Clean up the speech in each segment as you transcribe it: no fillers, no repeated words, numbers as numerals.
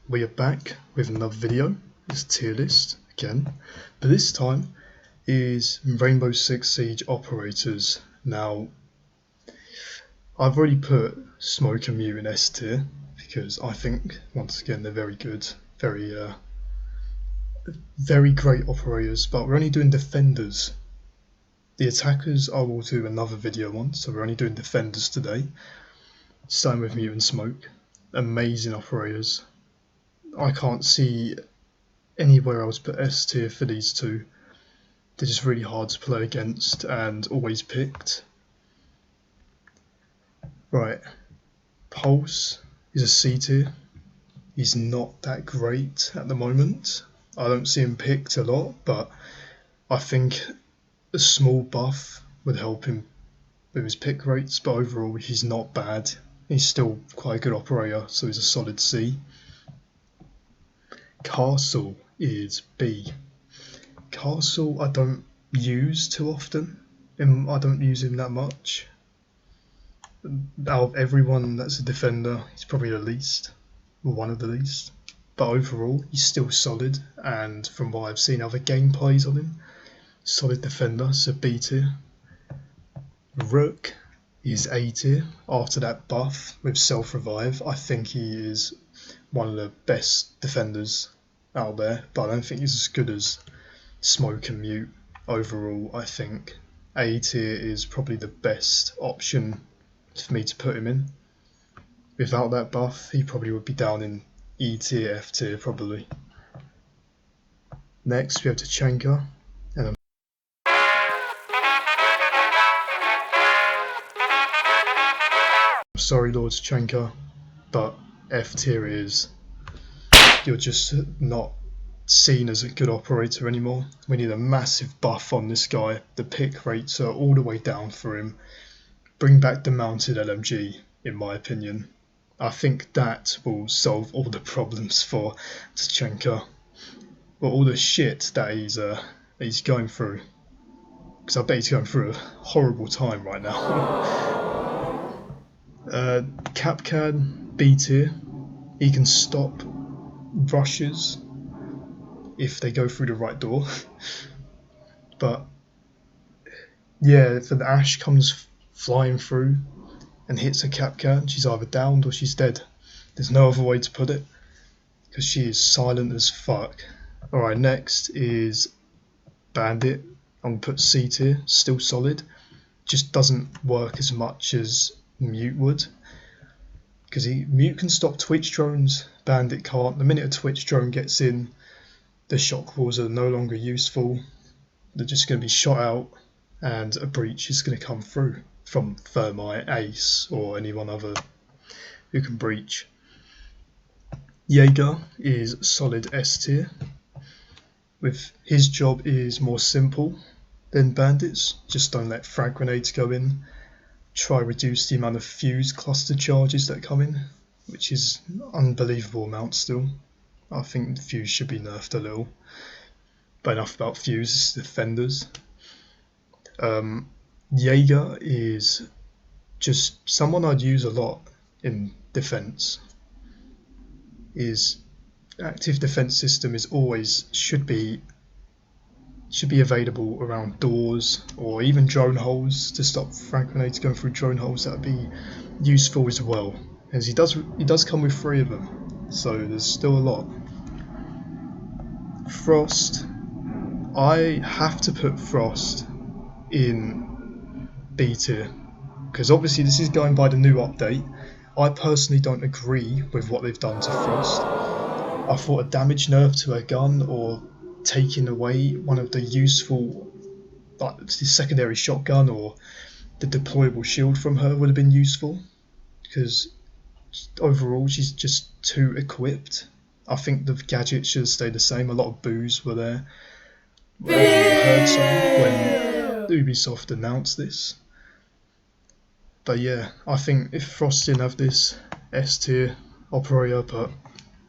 We are back with another video. It's tier list again, but this time is Rainbow Six Siege operators. Now, I've already put Smoke and Mute in S tier because I think once again they're very good, very great operators. But we're only doing defenders. The attackers I will do another video on, so we're only doing defenders today. Starting with Mute and Smoke, amazing operators. I can't see anywhere else but S tier for these two. They're just really hard to play against and always picked. Right, Pulse is a C tier. He's not that great at the moment. I don't see him picked a lot, but I think a small buff would help him with his pick rates, but overall he's not bad. He's still quite a good operator, so he's a solid C. Castle is B. Castle I don't use too often. I don't use him that much. Out of everyone that's a defender, he's probably the least, or one of the least. But overall, he's still solid, and from what I've seen other gameplays on him, solid defender, so B tier. Rook is A tier after that buff with self-revive. I think he is one of the best defenders out there, but I don't think he's as good as Smoke and Mute. Overall, I think A tier is probably the best option for me to put him in. Without that buff, he probably would be down in E tier, F tier probably. Next we have Tachanka, and I'm sorry Lord Tachanka, but F tier is, you're just not seen as a good operator anymore. We need a massive buff on this guy. The pick rates are all the way down for him. Bring back the mounted LMG, in my opinion. I think that will solve all the problems for Tachanka. Well, all the shit that he's going through. Because I bet he's going through a horrible time right now. Kapkan, B tier. He can stop rushes if they go through the right door. But yeah, if the Ashe comes flying through and hits a Kapkan, she's either downed or she's dead. There's no other way to put it, because she is silent as fuck. Alright, next is Bandit. I'm going to put C tier, still solid. Just doesn't work as much as Mute would, because Mute can stop Twitch drones, Bandit can't. The minute a Twitch drone gets in, the shock walls are no longer useful. They're just going to be shot out, and a breach is going to come through from Thermite, Ace, or anyone other who can breach. Jaeger is solid S tier. With his job is more simple than Bandits. Just don't let frag grenades go in. Try reduce the amount of fuse cluster charges that come in, which is unbelievable amount still. I think fuse should be nerfed a little. But enough about fuse, it's defenders. Jaeger is just someone I'd use a lot in defense. His active defense system is always should be available around doors or even drone holes to stop frag grenades going through drone holes. That'd be useful as well, as he does come with 3 of them, so there's still a lot. Frost, I have to put Frost in B tier, because obviously this is going by the new update. I personally don't agree with what they've done to Frost. I thought a damage nerf to her gun, or taking away one of the useful, like the secondary shotgun or the deployable shield from her, would have been useful, because overall she's just too equipped. I think the gadgets should stay the same. A lot of boos were there when Ubisoft announced this. But yeah, I think if Frost didn't have this, S tier operator, but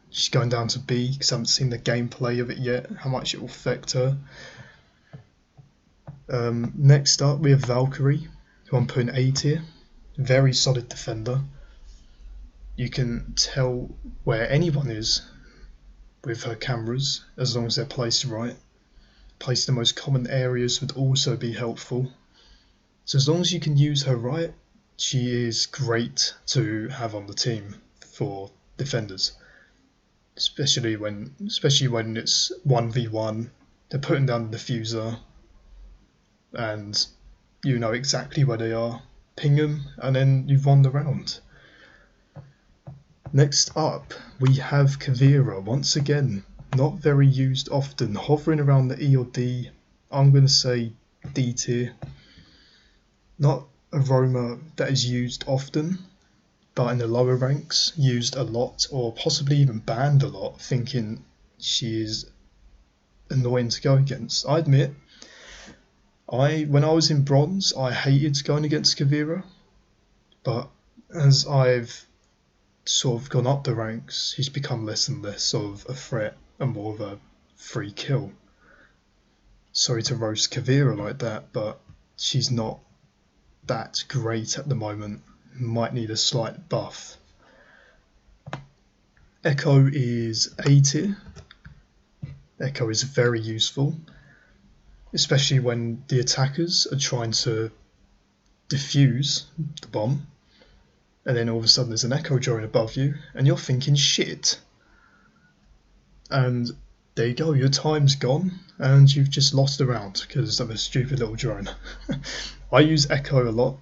she's going down to B because I haven't seen the gameplay of it yet, how much it will affect her. Next up we have Valkyrie, who I'm putting A tier. Very solid defender. You can tell where anyone is with her cameras, as long as they're placed right. Placed in the most common areas would also be helpful. So as long as you can use her right, she is great to have on the team for defenders. Especially when it's 1v1, they're putting down the diffuser and you know exactly where they are. Ping them and then you've won the round. Next up, we have Kavira, once again, not very used often, hovering around the E or D. I'm going to say D tier. Not a roamer that is used often, but in the lower ranks, used a lot, or possibly even banned a lot, thinking she is annoying to go against. I admit, when I was in bronze, I hated going against Kavira, but as I've sort of gone up the ranks, he's become less and less of a threat and more of a free kill. Sorry to roast Kavira like that, but she's not that great at the moment. Might need a slight buff. Echo is A tier. Echo is very useful, especially when the attackers are trying to defuse the bomb, and then all of a sudden there's an Echo drone above you, and you're thinking shit. And there you go, your time's gone, and you've just lost the round because of a stupid little drone. I use Echo a lot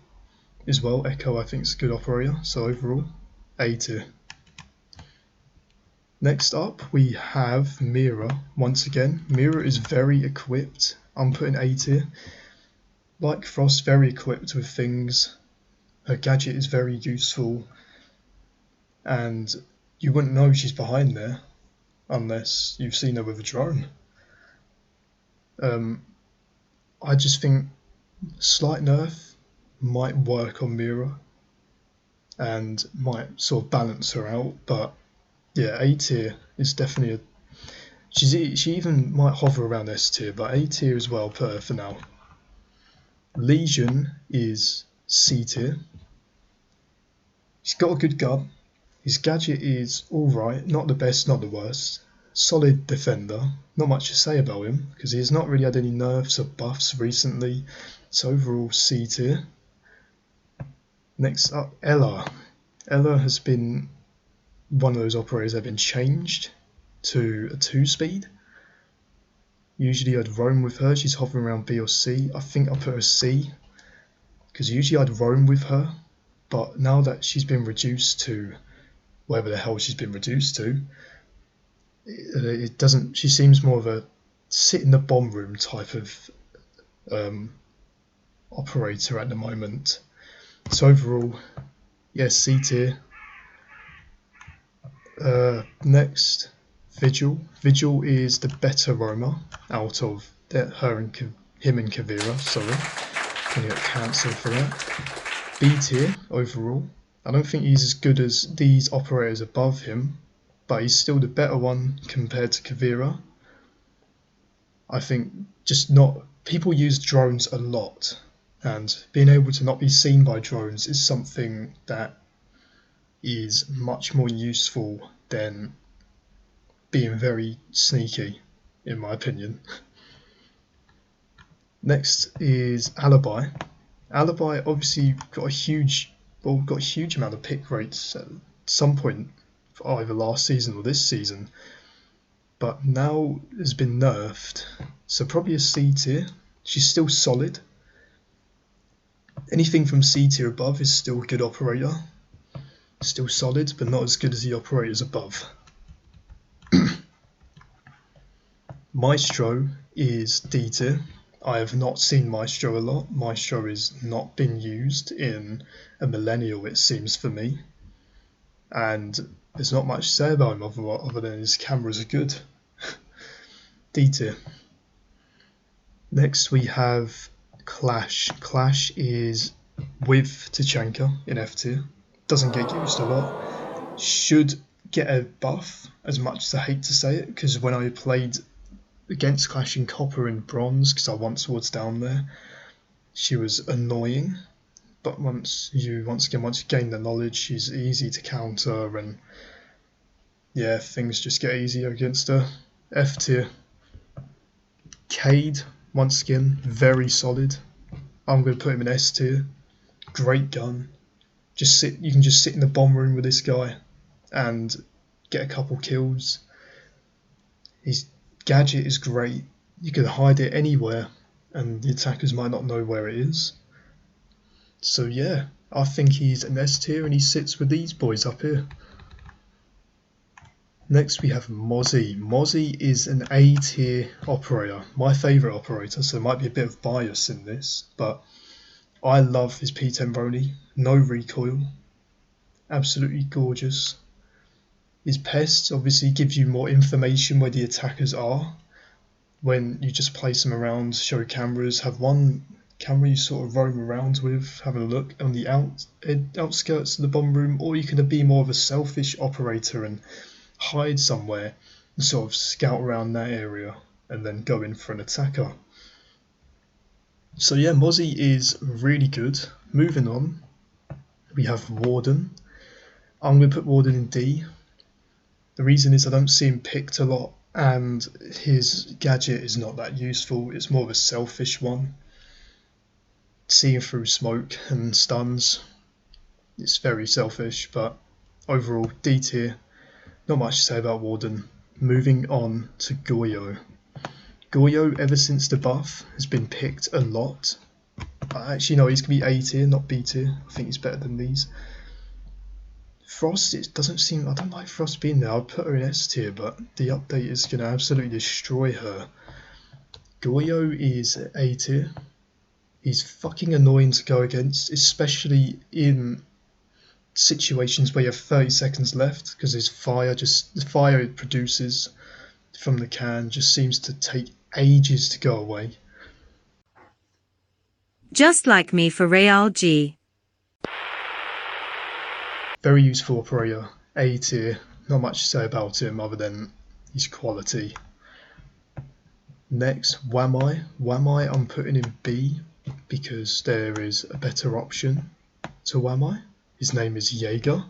as well. Echo I think is a good operator, so overall, A tier. Next up we have Mira. Once again, Mira is very equipped. I'm putting A tier. Like Frost, very equipped with things. Her gadget is very useful, and you wouldn't know she's behind there unless you've seen her with a drone. I just think slight nerf might work on Mira and might sort of balance her out, but yeah, A tier is definitely she even might hover around S tier, but A tier as well, put her for now. Lesion is C tier. He's got a good gun. His gadget is alright, not the best, not the worst. Solid defender, not much to say about him because he has not really had any nerfs or buffs recently. So overall C tier. Next up, Ela. Ela has been one of those operators that have been changed to a 2-speed. Usually I'd roam with her, she's hovering around B or C. I think I put her C because usually I'd roam with her, but now that she's been reduced to whatever the hell she's been reduced to, it doesn't. She seems more of a sit in the bomb room type of operator at the moment. So overall, yes, C tier. Next, Vigil. Vigil is the better roamer out of him and Kavira. Sorry, gonna get cancelled for that. B tier overall. I don't think he's as good as these operators above him, but he's still the better one compared to Kavira. I think just not people use drones a lot, and being able to not be seen by drones is something that is much more useful than being very sneaky, in my opinion. Next is Alibi. Alibi obviously got a huge amount of pick rates at some point for either last season or this season, but now has been nerfed, so probably a C tier. She's still solid. Anything from C tier above is still a good operator. Still solid, but not as good as the operators above. Maestro is D tier. I have not seen Maestro a lot. Maestro is not been used in a millennial, it seems for me. And there's not much to say about him other than his cameras are good. D tier. Next we have Clash. Clash is with Tachanka in F tier. Doesn't get used a lot. Should get a buff, as much as I hate to say it, because when I played against Clash in Copper and Bronze, because I once was down there, she was annoying. But once you gain the knowledge, she's easy to counter, and yeah, things just get easier against her. F tier. Cade, once again, very solid. I'm going to put him in S tier. Great gun. You can just sit in the bomb room with this guy and get a couple kills. His gadget is great. You can hide it anywhere and the attackers might not know where it is. So yeah, I think he's an S tier and he sits with these boys up here. Next we have Mozzie. Mozzie is an A tier operator, my favourite operator, so there might be a bit of bias in this, but I love his P10 Brony. No recoil, absolutely gorgeous. His pests obviously gives you more information where the attackers are. When you just place them around, show cameras, have one camera you sort of roam around with, having a look on the outskirts of the bomb room, or you can be more of a selfish operator and hide somewhere and sort of scout around that area and then go in for an attacker. So yeah, Mozzie is really good. Moving on, we have Warden. I'm going to put Warden in D. The reason is I don't see him picked a lot and his gadget is not that useful. It's more of a selfish one. Seeing through smoke and stuns, it's very selfish, but overall D tier. Not much to say about Warden. Moving on to Goyo. Goyo, ever since the buff, has been picked a lot. Actually, no, he's going to be A tier, not B tier. I think he's better than these. Frost, it doesn't seem, I don't like Frost being there. I'd put her in S tier, but the update is going to absolutely destroy her. Goyo is A tier. He's fucking annoying to go against, especially in situations where you have 30 seconds left, because his fire, the fire it produces from the can just seems to take ages to go away. Just like me for Real G. Very useful operator, A tier. Not much to say about him other than his quality. Next, Wamai. Wamai I'm putting in B because there is a better option to Wamai. His name is Jaeger.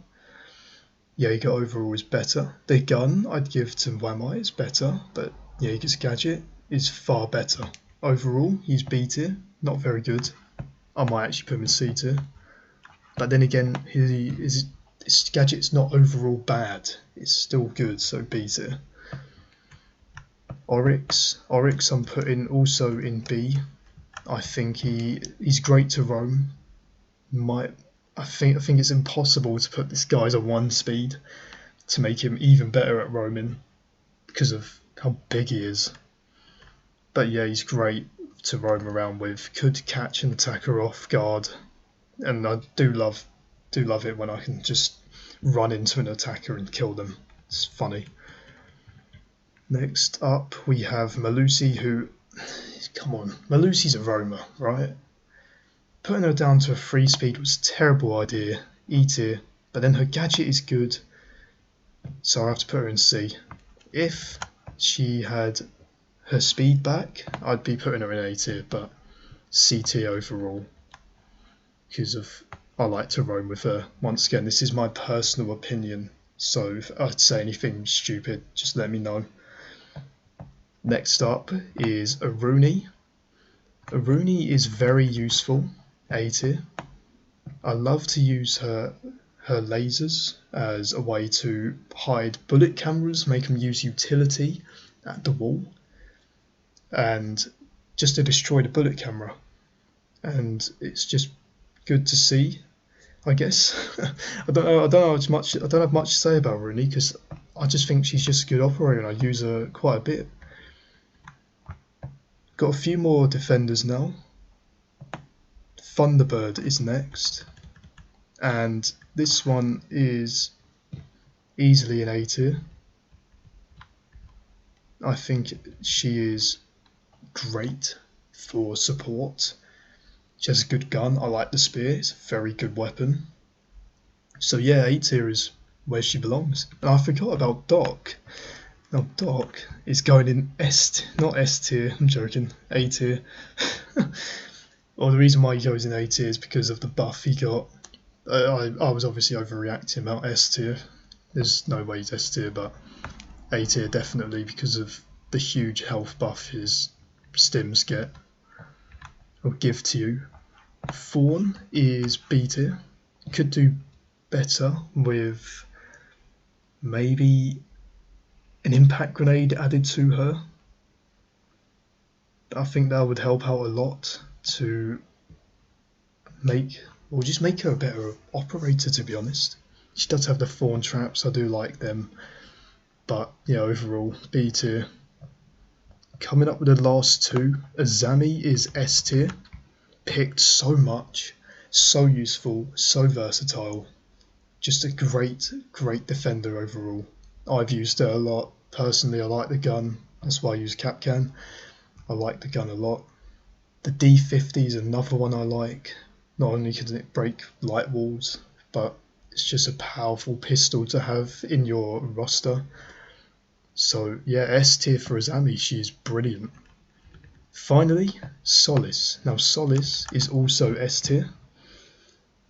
Jaeger overall is better. The gun I'd give to Wamai is better, but Jaeger's gadget is far better. Overall, he's B tier, not very good. I might actually put him in C tier. But then again, his gadget's not overall bad. It's still good, so B tier. Oryx I'm putting also in B. I think he's great to roam. I think it's impossible to put this guy as a 1 speed to make him even better at roaming because of how big he is. But yeah, he's great to roam around with. Could catch an attacker off guard, and I do love it when I can just run into an attacker and kill them. It's funny. Next up we have Melusi, who, come on, Melusi's a roamer, right? Putting her down to a 3 speed was a terrible idea, E tier, but then her gadget is good, so I have to put her in C. If she had her speed back, I'd be putting her in A tier, but C tier overall, because I like to roam with her. Once again, this is my personal opinion, so if I'd say anything stupid, just let me know. Next up is Aruni. Aruni is very useful, A tier. I love to use her lasers as a way to hide bullet cameras, make them use utility at the wall, and just to destroy the bullet camera. And it's just good to see, I guess. I don't have much to say about Aruni because I just think she's just a good operator and I use her quite a bit. Got a few more defenders now. Thunderbird is next, and this one is easily an A tier. I think she is great for support. She has a good gun. I like the spear. It's a very good weapon. So yeah, A tier is where she belongs. And I forgot about Doc. Now Doc is going in not S tier, I'm joking, A tier. Well, the reason why he goes in A tier is because of the buff he got. I was obviously overreacting about S tier. there's no way he's S tier, but A tier definitely because of the huge health buff his stims get. I'll give to you. Fawn is B tier. Could do better with maybe an impact grenade added to her. I think that would help out a lot to just make her a better operator, to be honest. She does have the Fawn traps, I do like them, but yeah, overall B tier. Coming up with the last two, Azami is S tier. Picked so much, so useful, so versatile. Just a great defender overall. I've used her a lot. Personally, I like the gun. That's why I use Kapkan. I like the gun a lot. The D50 is another one I like. Not only can it break light walls, but it's just a powerful pistol to have in your roster. So yeah, S tier for Azami. She's brilliant. Finally, Solace. Now Solace is also S tier.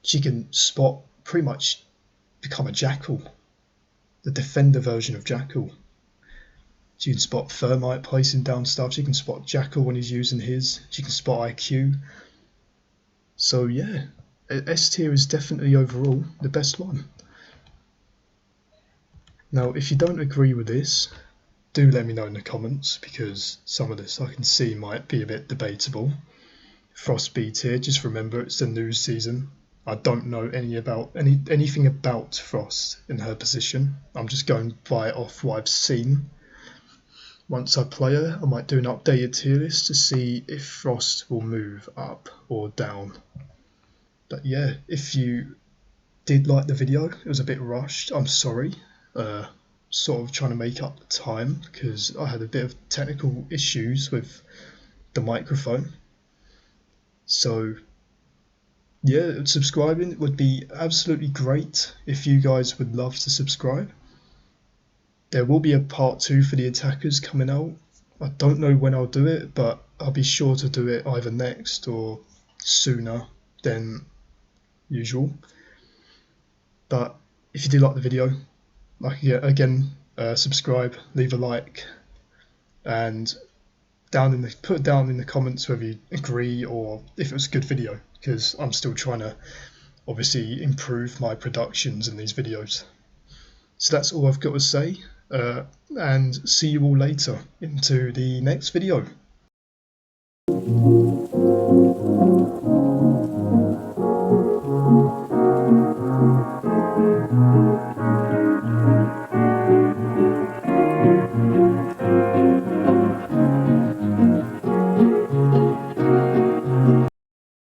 She can spot, pretty much become a Jackal. The defender version of Jackal. She can spot Thermite placing down stuff. She can spot Jackal when he's using his. She can spot IQ. So yeah, S tier is definitely overall the best one. Now if you don't agree with this, do let me know in the comments, because some of this I can see might be a bit debatable. Frost B tier, just remember it's the new season. I don't know anything about Frost in her position. I'm just going by off what I've seen. Once I play her, I might do an updated tier list to see if Frost will move up or down. But yeah, if you did like the video, it was a bit rushed, I'm sorry. Sort of trying to make up the time because I had a bit of technical issues with the microphone. So yeah, subscribing would be absolutely great if you guys would love to subscribe. There will be a part 2 for the attackers coming out. I don't know when I'll do it, but I'll be sure to do it either next or sooner than usual. But if you did like the video, subscribe, leave a like, and put down in the comments whether you agree or if it was a good video, because I'm still trying to obviously improve my productions in these videos. So that's all I've got to say, and see you all later into the next video.